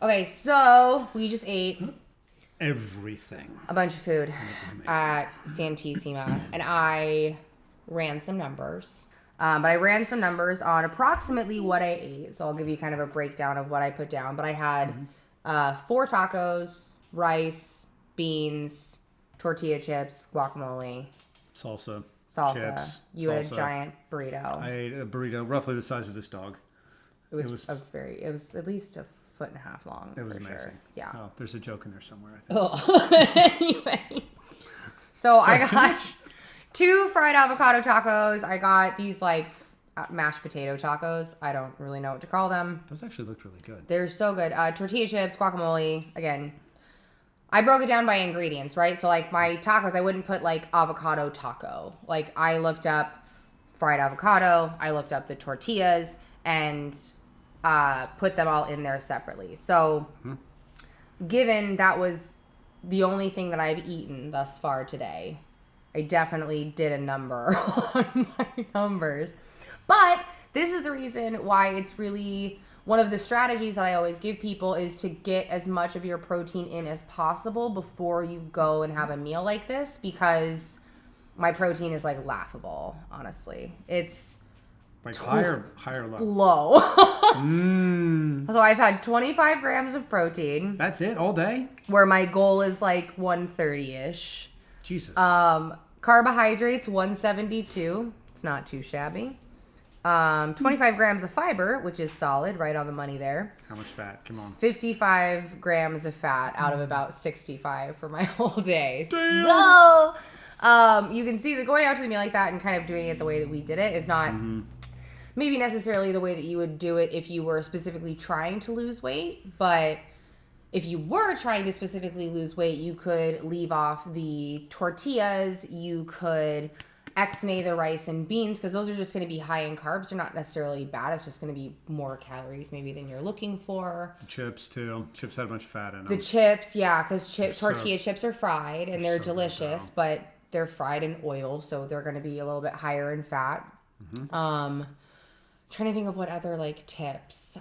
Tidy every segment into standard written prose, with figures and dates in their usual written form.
Okay, so we just ate Everything. a bunch of food at Santisima, and I ran some numbers. But I ran some numbers on approximately what I ate. So I'll give you kind of a breakdown of what I put down. But I had 4 tacos, rice, beans, tortilla chips, guacamole, Salsa. salsa. You had a salsa. giant burrito. I ate a burrito roughly the size of this dog. It was at least a foot and a half long. It was for amazing. Sure. Yeah. Oh, there's a joke in there somewhere, I think. Oh. Anyway. So I got 2 fried avocado tacos. I got these like mashed potato tacos. I don't really know what to call them. Those actually looked really good. They're so good. Tortilla chips, guacamole. Again, I broke it down by ingredients, right? So like my tacos, I wouldn't put like avocado taco. Like I looked up fried avocado. I looked up the tortillas and put them all in there separately. So given that was the only thing that I've eaten thus far today, I definitely did a number on my numbers. But this is the reason why it's really one of the strategies that I always give people is to get as much of your protein in as possible before you go and have a meal like this, because my protein is like laughable, honestly. It's like higher low. Low. So I've had 25 grams of protein. That's it all day? Where my goal is like 130-ish. Jesus. Carbohydrates, 172. It's not too shabby. 25 grams of fiber, which is solid, right on the money there. How much fat? Come on. 55 grams of fat out of about 65 for my whole day. Damn. So, you can see that going out to the meal like that and kind of doing it the way that we did it is not maybe necessarily the way that you would do it if you were specifically trying to lose weight, but if you were trying to specifically lose weight, you could leave off the tortillas, you could ex-nay the rice and beans, because those are just going to be high in carbs. They're not necessarily bad. It's just going to be more calories maybe than you're looking for. The chips, too. Chips had a bunch of fat in them. The chips, yeah, because tortilla chips are fried, and they're so delicious, good, but they're fried in oil, so they're going to be a little bit higher in fat. Trying to think of what other, like, tips.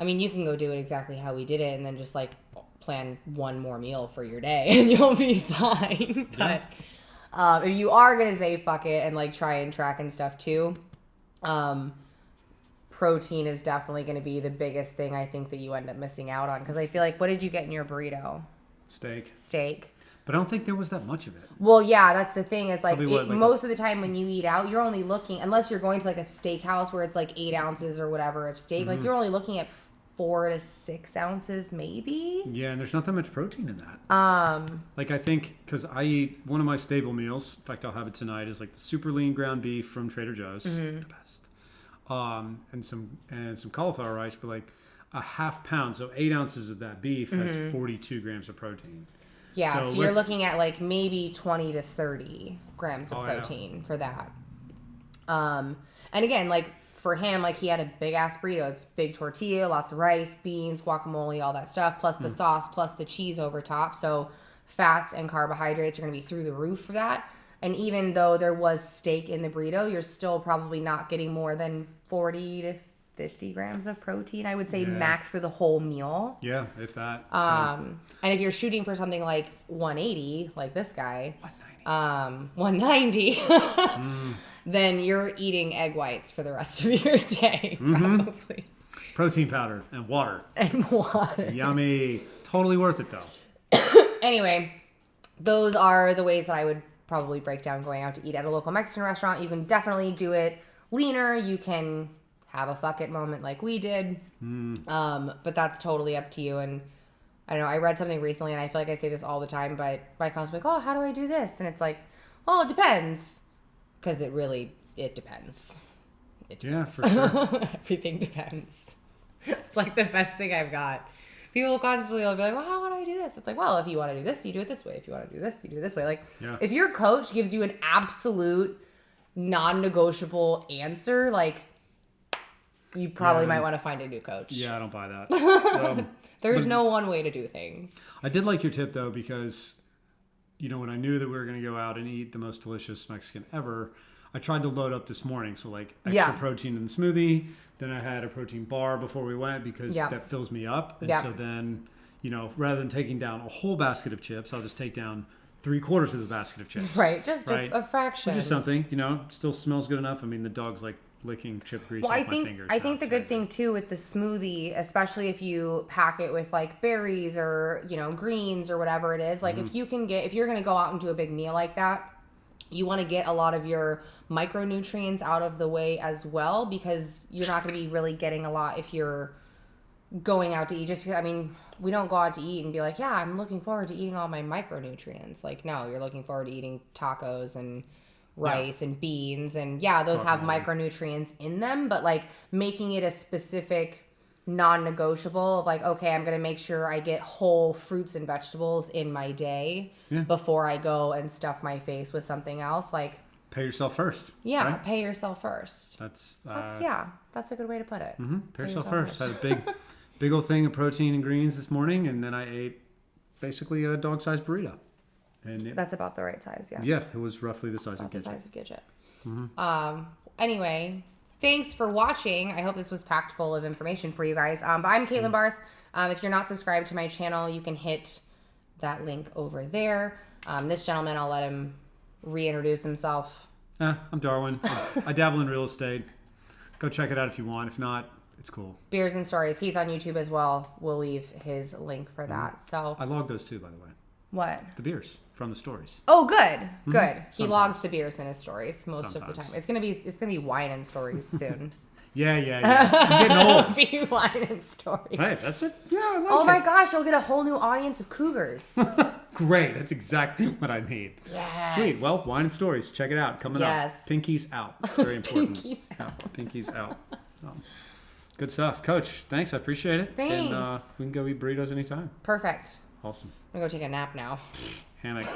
I mean, you can go do it exactly how we did it and then just, like, plan one more meal for your day and you'll be fine. But if you are going to say fuck it and, like, try and track and stuff, too, protein is definitely going to be the biggest thing I think that you end up missing out on. Because I feel like, what did you get in your burrito? Steak. But I don't think there was that much of it. Well, yeah, that's the thing is like, most of the time when you eat out, you're only looking, unless you're going to like a steakhouse where it's like 8 ounces or whatever of steak, like you're only looking at 4 to 6 ounces maybe. Yeah, and there's not that much protein in that. Like I think, because I eat one of my staple meals, in fact I'll have it tonight, is like the super lean ground beef from Trader Joe's, the best. And some cauliflower rice, but like a half pound, so 8 ounces of that beef has 42 grams of protein. Yeah, so you're looking at like maybe 20 to 30 grams of protein for that. And again, like for him, like he had a big ass burrito. It's big tortilla, lots of rice, beans, guacamole, all that stuff, plus the sauce, plus the cheese over top. So fats and carbohydrates are going to be through the roof for that. And even though there was steak in the burrito, you're still probably not getting more than 40 to 50 grams of protein, I would say, max for the whole meal. Yeah, if that. And if you're shooting for something like 180, like this guy, 190, then you're eating egg whites for the rest of your day, probably. Protein powder and water. Yummy. Totally worth it, though. Anyway, those are the ways that I would probably break down going out to eat at a local Mexican restaurant. You can definitely do it leaner. You can have a fuck it moment like we did. But that's totally up to you. And I don't know, I read something recently and I feel like I say this all the time, but my clients are like, oh, how do I do this? And it's like, well, it depends. Because it depends. Yeah, for sure. Everything depends. It's like the best thing I've got. People constantly will be like, well, how would I do this? It's like, well, if you want to do this, you do it this way. If you want to do this, you do it this way. Like, if your coach gives you an absolute non-negotiable answer, like, you probably might want to find a new coach. Yeah, I don't buy that. There's no one way to do things. I did like your tip, though, because, you know, when I knew that we were going to go out and eat the most delicious Mexican ever, I tried to load up this morning, so like extra protein in the smoothie. Then I had a protein bar before we went because that fills me up. And so then, you know, rather than taking down a whole basket of chips, I'll just take down 3/4 of the basket of chips. Right, just a fraction. Which is something, you know, still smells good enough. I mean, the dog's like licking chip grease off my fingers. I think the good thing too with the smoothie, especially if you pack it with like berries or, you know, greens or whatever it is, like if you're going to go out and do a big meal like that, you want to get a lot of your micronutrients out of the way as well, because you're not going to be really getting a lot if you're going out to eat. Just because, I mean, we don't go out to eat and be like, yeah, I'm looking forward to eating all my micronutrients. Like, no, you're looking forward to eating tacos and rice and beans, and those have micronutrients in them, but like making it a specific non-negotiable of like, okay, I'm gonna make sure I get whole fruits and vegetables in my day before I go and stuff my face with something else. Like, pay yourself first. Right? Pay yourself first. That's a good way to put it. Pay yourself first. Had a big old thing of protein and greens this morning, and then I ate basically a dog-sized burrito. And that's about the right size, Yeah, it was roughly the size of Gidget. The size of Gidget. Anyway, thanks for watching. I hope this was packed full of information for you guys. But I'm Caitlin Barth. If you're not subscribed to my channel, you can hit that link over there. This gentleman, I'll let him reintroduce himself. I'm Darwin. I dabble in real estate. Go check it out if you want. If not, it's cool. Beers and Stories. He's on YouTube as well. We'll leave his link for that. So I logged those too, by the way. What? The beers from the stories. Oh, good. He logs the beers in his stories most of the time. It's gonna be wine and stories soon. Yeah. I'm getting old. Be wine and stories. Hey, that's it. Yeah, I like Oh my gosh, you'll get a whole new audience of cougars. Great. That's exactly what I need. Yes. Sweet. Well, wine and stories. Check it out. Coming up. Pinkies out. It's very important. Pinkies out. Good stuff. Coach, thanks. I appreciate it. Thanks. And we can go eat burritos anytime. Perfect. Awesome. I'm going to go take a nap now. Hammock.